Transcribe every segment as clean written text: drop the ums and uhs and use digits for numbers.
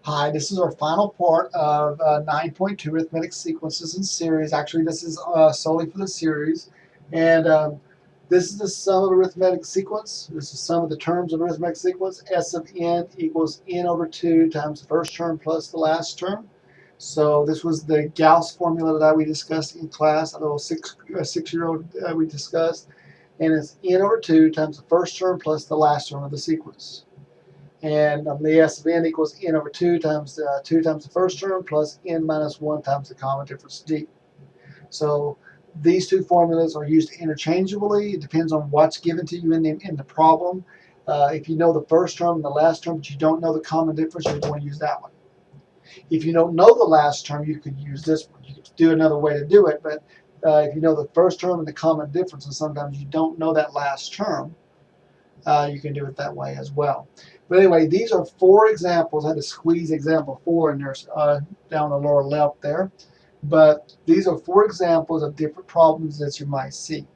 Hi, this is our final part of 9.2 arithmetic sequences in series. Actually, this is solely for the series. And this is the sum of arithmetic sequence. This is the sum of the terms of arithmetic sequence. S of n equals n over 2 times the first term plus the last term. So this was the Gauss formula that we discussed in class, a little six-year-old we discussed. And it's n over 2 times the first term plus the last term of the sequence. And the S of n equals n over 2 times the first term plus n minus 1 times the common difference d. So these two formulas are used interchangeably. It depends on what's given to you in the problem. If you know the first term and the last term, but you don't know the common difference, you're going to use that one. If you don't know the last term, you could use this one. You could do another way to do it, but if you know the first term and the common difference, and sometimes you don't know that last term, you can do it that way as well. But anyway, these are 4 examples. I had to squeeze example 4 in there down the lower left there. But these are 4 examples of different problems that you might see.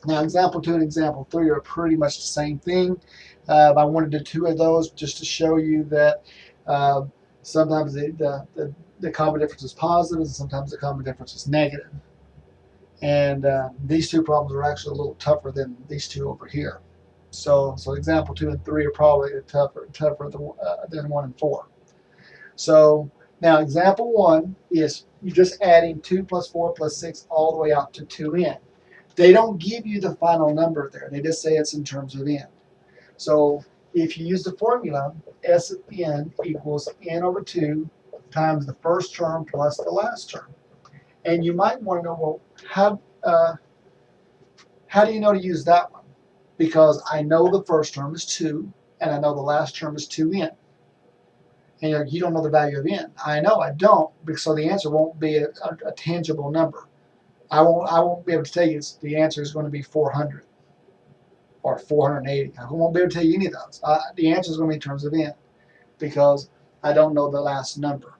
Now, example 2 and example 3 are pretty much the same thing. I wanted to do 2 of those just to show you that sometimes the common difference is positive and sometimes the common difference is negative. And these 2 problems are actually a little tougher than these 2 over here. So example 2 and 3 are probably tougher than 1 and 4. So now example 1 is you're just adding 2 plus 4 plus 6 all the way out to 2n. They don't give you the final number there. They just say it's in terms of n. So if you use the formula, S of n equals n over 2 times the first term plus the last term. And you might want to know, well, how do you know to use that one? Because I know the first term is 2, and I know the last term is 2n. And you don't know the value of n. I know I don't, so the answer won't be a tangible number. I won't be able to tell you the answer is going to be 400 or 480. I won't be able to tell you any of those. The answer is going to be in terms of n because I don't know the last number.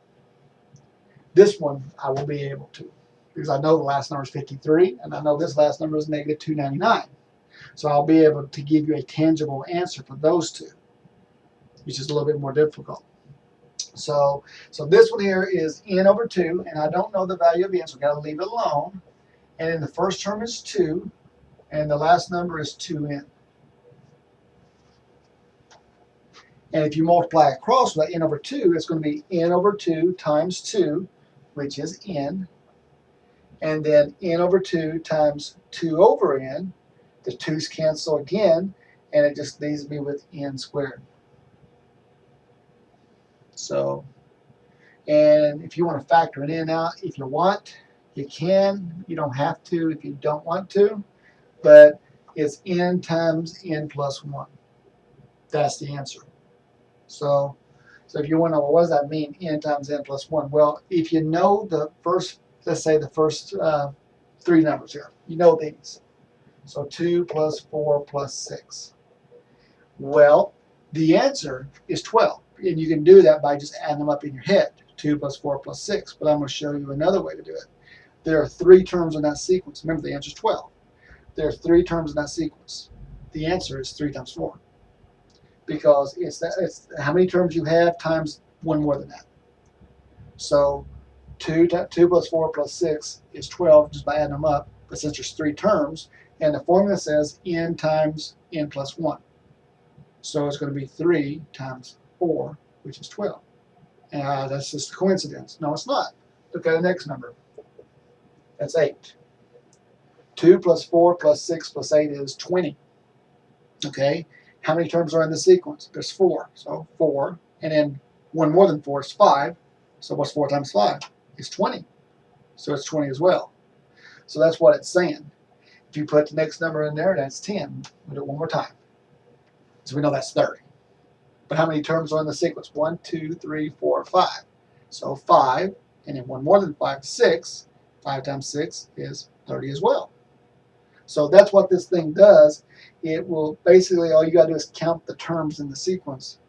This one I will be able to because I know the last number is 53, and I know this last number is negative 299. So I'll be able to give you a tangible answer for those 2, which is a little bit more difficult. So this one here is n over 2, and I don't know the value of n, so I've got to leave it alone. And then the first term is 2, and the last number is 2n. And if you multiply across by n over 2, it's going to be n over 2 times 2, which is n. And then n over 2 times 2 over n. The 2's cancel again, and it just leaves me with n squared. So, and if you want to factor it in now, if you want, you can. You don't have to if you don't want to, but it's n times n plus 1. That's the answer. So if you want to know, well, what does that mean, n times n plus 1? Well, if you know the first, let's say the first 3 numbers here, you know these. So 2 plus 4 plus 6. Well, the answer is 12. And you can do that by just adding them up in your head. 2 plus 4 plus 6. But I'm going to show you another way to do it. There are 3 terms in that sequence. Remember, the answer is 12. There are 3 terms in that sequence. The answer is 3 times 4. Because it's how many terms you have times 1 more than that. So 2 plus 4 plus 6 is 12 just by adding them up. But since there's 3 terms, and the formula says n times n plus 1. So it's going to be 3 times 4, which is 12. That's just a coincidence. No, it's not. Look at the next number. That's 8. 2 plus 4 plus 6 plus 8 is 20. Okay? How many terms are in the sequence? There's 4. So 4. And then 1 more than 4 is 5. So what's 4 times 5? It's 20. So it's 20 as well. So that's what it's saying. If you put the next number in there, that's 10. We'll do it one more time. So we know that's 30. But how many terms are in the sequence? 1, 2, 3, 4, 5. So 5, and then 1 more than 5 is 6. 5 times 6 is 30 as well. So that's what this thing does. It will basically, all you got to do is count the terms in the sequence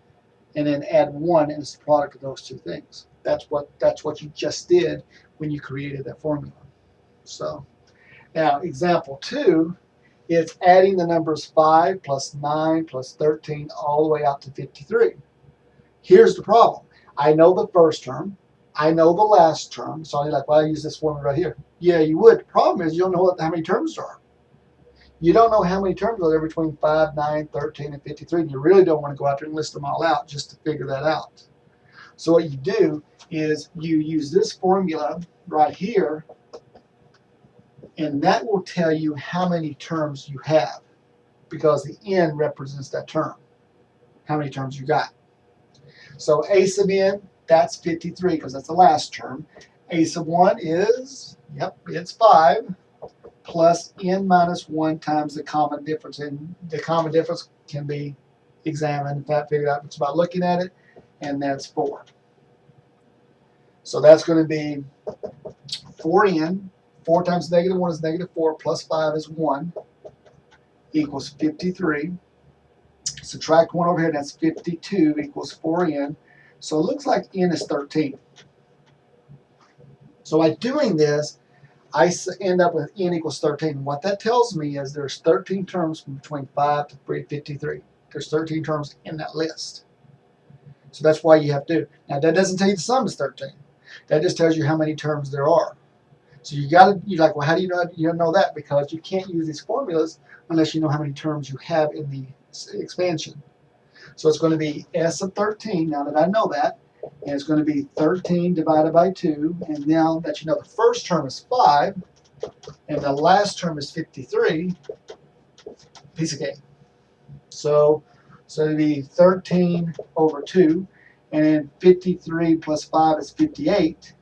and then add 1, and it's the product of those 2 things. That's what you just did when you created that formula. So now example 2 is adding the numbers 5 plus 9 plus 13 all the way out to 53. Here's the problem. I know the first term. I know the last term. So you're like, well, I use this formula right here. Yeah, you would. The problem is you don't know how many terms there are. You don't know how many terms are there between 5, 9, 13, and 53. And you really don't want to go out there and list them all out just to figure that out. So what you do is you use this formula right here, and that will tell you how many terms you have, because the n represents that term, how many terms you got. So a sub n, that's 53 because that's the last term. A sub 1 is, yep, it's 5 plus n minus 1 times the common difference. And the common difference can be examined, in fact, figured out. It's about looking at it, and that's 4. So that's going to be 4n. 4 times negative 1 is negative 4 plus 5 is 1 equals 53. Subtract 1 over here, that's 52 equals 4n. So it looks like n is 13. So by doing this, I end up with n equals 13. What that tells me is there's 13 terms from between 5 to 53. There's 13 terms in that list. So that's why you have to. Now that doesn't tell you the sum is 13. That just tells you how many terms there are. So you're like, well, how do you know? You don't know that because you can't use these formulas unless you know how many terms you have in the expansion. So it's going to be s of 13, now that I know that, and it's going to be 13 divided by 2, and now that you know the first term is 5, and the last term is 53, piece of cake. So it'll be 13 over 2, and then 53 plus 5 is 58,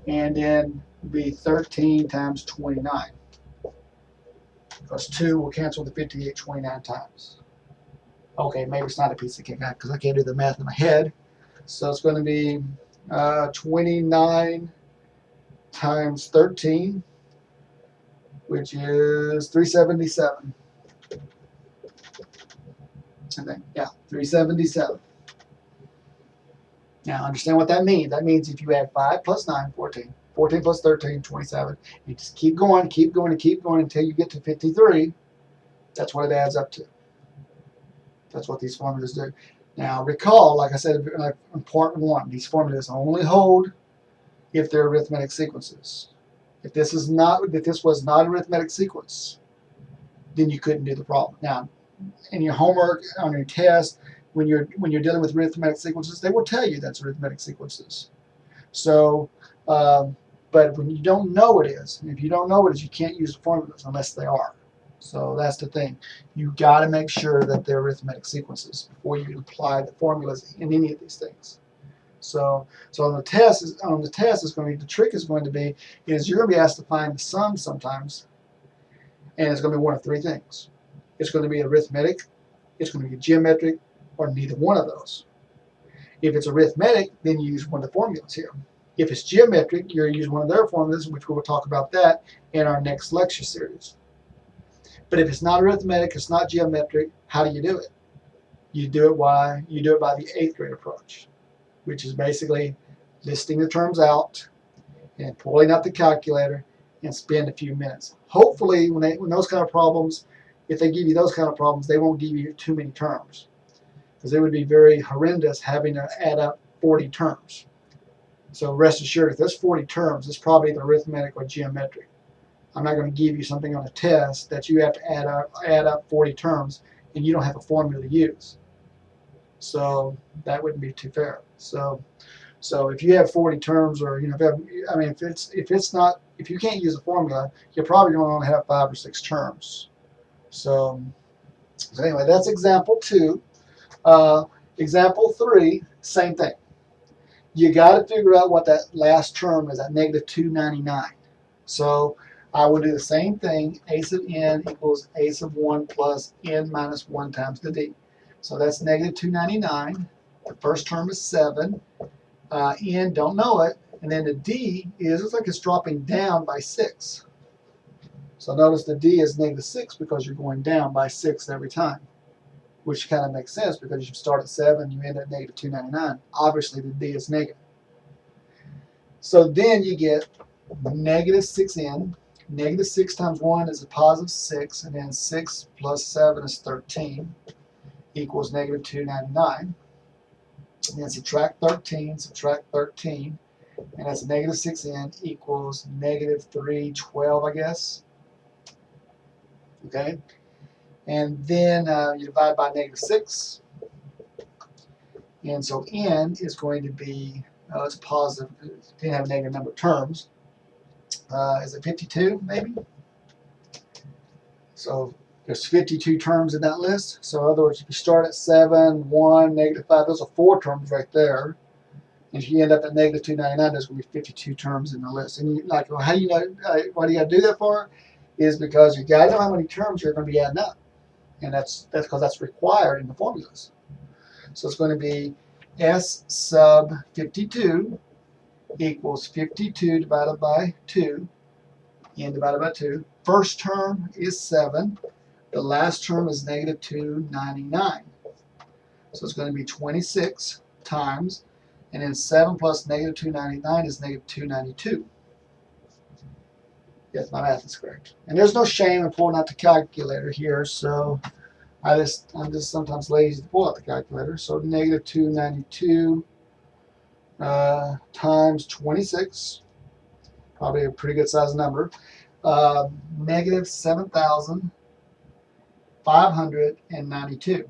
and then be 13 times 29. Because 2 will cancel the 58 29 times. Okay, maybe it's not a piece of cake because I can't do the math in my head. So it's going to be 29 times 13, which is 377. I think, yeah, 377. Now, understand what that means. That means if you add 5 plus 9, 14. 14 plus 13, 27. You just keep going, keep going, and keep going until you get to 53. That's what it adds up to. That's what these formulas do. Now, recall, like I said in part 1, these formulas only hold if they're arithmetic sequences. If this was not an arithmetic sequence, then you couldn't do the problem. Now, in your homework, on your test, when you're dealing with arithmetic sequences, they will tell you that's arithmetic sequences. So, but when you don't know what it is, if you don't know what it is, you can't use the formulas unless they are. So that's the thing. You got to make sure that they're arithmetic sequences before you apply the formulas in any of these things. So on the test, is going to be, the trick is going to be, is you're going to be asked to find the sum sometimes, and it's going to be one of 3 things. It's going to be arithmetic, it's going to be geometric, or neither one of those. If it's arithmetic, then you use one of the formulas here. If it's geometric, you're using one of their formulas, which we will talk about that in our next lecture series. But if it's not arithmetic, it's not geometric, how do you do it? You do it by the 8th grade approach, which is basically listing the terms out and pulling out the calculator and spend a few minutes. Hopefully, when those kind of problems, if they give you those kind of problems, they won't give you too many terms, because it would be very horrendous having to add up 40 terms. So rest assured, if there's 40 terms, it's probably either arithmetic or geometric. I'm not going to give you something on a test that you have to add up 40 terms and you don't have a formula to use. So that wouldn't be too fair. So if you have 40 terms, or if you can't use a formula, you're probably going to only have 5 or 6 terms. So anyway, that's example 2. Example 3, same thing. You got to figure out what that last term is at negative 299. So I will do the same thing. A sub n equals a sub 1 plus n minus 1 times the d. So that's negative 299. The first term is 7. N, don't know it. And then the d looks like it's dropping down by 6. So notice the d is negative 6 because you're going down by 6 every time, which kind of makes sense because you start at 7, you end at negative 299. Obviously, the d is negative. So then you get negative 6n. Negative 6 times 1 is a positive 6, and then 6 plus 7 is 13, equals negative 299. and then subtract 13, and that's a negative 6n equals negative 312, I guess. Okay, and then you divide by negative 6, and so n is going to be, it's positive, it didn't have a negative number of terms. Is it 52 maybe? So there's 52 terms in that list. So in other words, if you start at 7, 1, negative 5, those are 4 terms right there. And if you end up at negative 299, there's going to be 52 terms in the list. And you're like, well, how do you know? What do you got to do that for? Is because you got to know how many terms you're going to be adding up, and that's because that's required in the formulas. So it's going to be S sub 52 equals 52 divided by 2, n divided by 2. First term is 7. The last term is negative 299. So it's going to be 26 times, and then 7 plus negative 299 is negative 292. Yes, my math is correct. And there's no shame in pulling out the calculator here, so I'm just sometimes lazy to pull out the calculator. So negative 292 times 26, probably a pretty good size number, negative 7,592.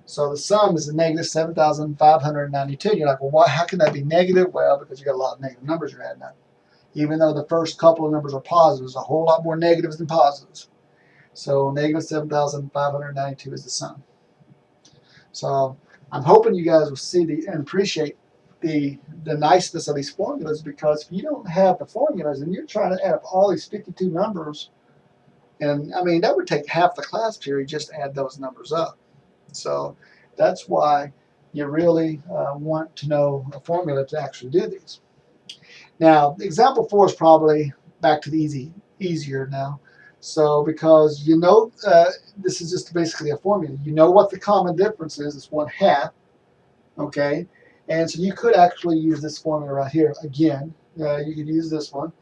So the sum is a negative 7,592. You're like, well, how can that be negative? Well, because you got a lot of negative numbers you're adding up. Even though the first couple of numbers are positives, a whole lot more negatives than positives. So negative 7,592 is the sum. So I'm hoping you guys will see and appreciate the niceness of these formulas, because if you don't have the formulas and you're trying to add up all these 52 numbers, and I mean, that would take half the class period just to add those numbers up. So that's why you really want to know a formula to actually do these. Now, example 4 is probably back to the easier now. So because you know this is just basically a formula. You know what the common difference is. It's 1/2. Okay, and so you could actually use this formula right here again. You could use this one.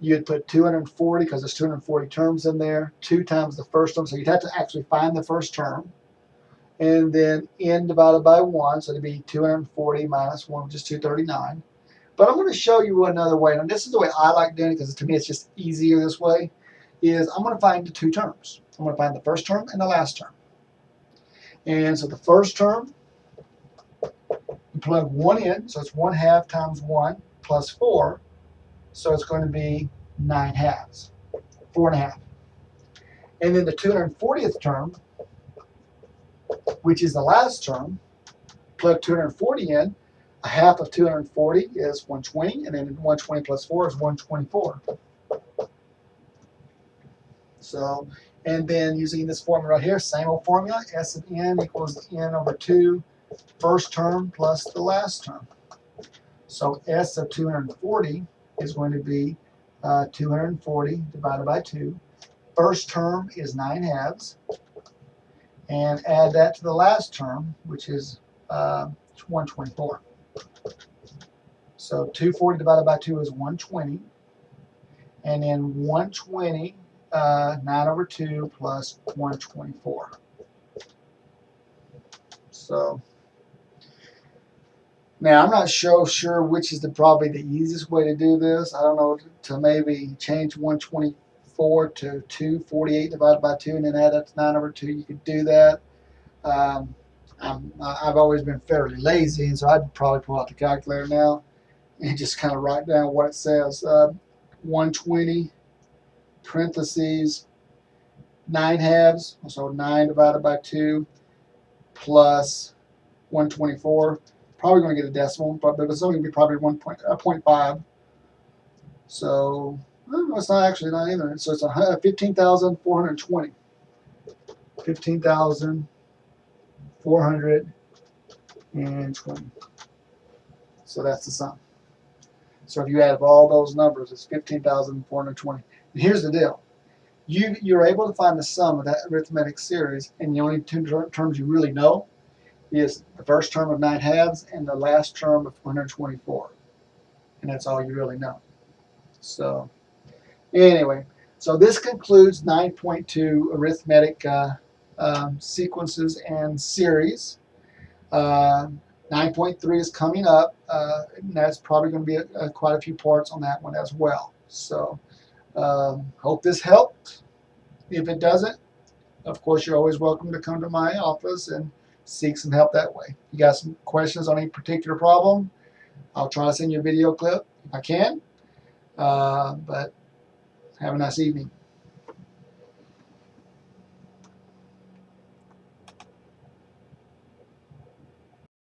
You'd put 240, because there's 240 terms in there, 2 times the first term. So you'd have to actually find the first term. And then n divided by 1, so it'd be 240 minus 1, which is 239. But I'm going to show you another way, and this is the way I like doing it, because to me it's just easier this way, is I'm going to find the 2 terms. I'm going to find the first term and the last term. And so the first term, you plug 1 in, so it's 1/2 times 1 plus 4, so it's going to be 9/2, 4.5. And then the 240th term, which is the last term, plug 240 in. 1/2 of 240 is 120, and then 120 plus 4 is 124. So, and then using this formula right here, same old formula, S of n equals n over 2, first term plus the last term. So S of 240 is going to be 240 divided by 2. First term is 9/2, and add that to the last term, which is 124. So 240 divided by 2 is 120, and then 120, 9 over 2 plus 124. So now I'm not sure which is probably the easiest way to do this. I don't know, to maybe change 124 to 248 divided by 2 and then add up to 9 over 2. You could do that. I've always been fairly lazy, and so I'd probably pull out the calculator now and just kind of write down what it says. 120 parentheses 9/2, so 9 divided by 2 plus 124. Probably going to get a decimal, but it's only going to be probably 0.5. So no, it's not actually not either. So it's 15,420. 15,420. So that's the sum. So if you add up all those numbers, it's 15,420. And here's the deal. You're able to find the sum of that arithmetic series, and the only 2 terms you really know is the first term of 9/2 and the last term of 124. And that's all you really know. So anyway, so this concludes 9.2 arithmetic sequences and series. 9.3 is coming up, and that's probably going to be quite a few parts on that one as well. So hope this helped. If it doesn't, of course, you're always welcome to come to my office and seek some help that way. If you got some questions on any particular problem, I'll try to send you a video clip if I can. But have a nice evening.